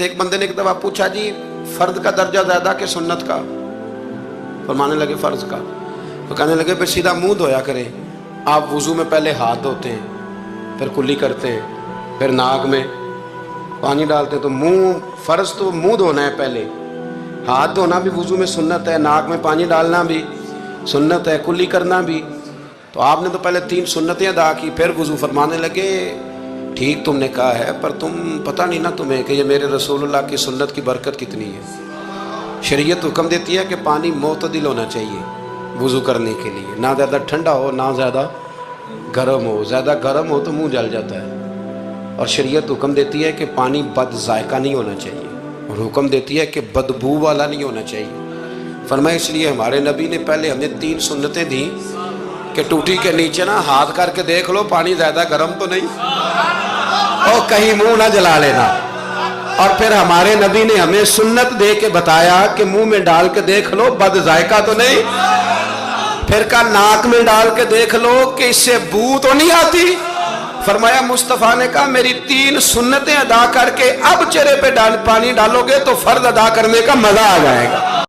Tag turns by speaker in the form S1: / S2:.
S1: एक बंदे ने एक दफा पूछा, जी फर्द का दर्जा ज्यादा कि सुन्नत का? फरमाने लगे फर्ज का। तो कहने लगे फिर सीधा मुंह धोया करें। आप वुजू में पहले हाथ धोते हैं, फिर कुल्ली करते हैं, फिर नाक में पानी डालते हैं। तो मुंह, फर्ज तो मुंह धोना है पहले, हाथ धोना भी वुजू में सुन्नत है, नाक में पानी डालना भी सुन्नत है, कुल्ली करना भी। तो आपने तो पहले 3 सुन्नतें अदा की, फिर वुजू। फरमाने लगे ठीक तुमने कहा है, पर तुम पता नहीं ना तुम्हें कि ये मेरे रसूलुल्लाह की सुन्नत की बरकत कितनी है। शरीयत हुक्म देती है कि पानी मोतदिल होना चाहिए वुजू करने के लिए, ना ज़्यादा ठंडा हो ना ज़्यादा गर्म हो। ज़्यादा गर्म हो तो मुंह जल जाता है। और शरीयत हुक्म देती है कि पानी बद जायका नहीं होना चाहिए, और हुक्म देती है कि बदबू वाला नहीं होना चाहिए। फरमाया इसलिए हमारे नबी ने पहले हमें 3 सुन्नतें दी कि टूटी के नीचे ना हाथ करके देख लो पानी ज़्यादा गर्म तो नहीं, और कहीं मुंह ना जला लेना। और फिर हमारे नबी ने हमें सुन्नत दे के बताया कि मुंह में डाल के देख लो बद जायका तो नहीं। फिर का नाक में डाल के देख लो कि इससे बू तो नहीं आती। फरमाया मुस्तफ़ा ने कहा मेरी 3 सुन्नतें अदा करके अब चेहरे पे पानी डालोगे तो फर्ज अदा करने का मजा आ जाएगा।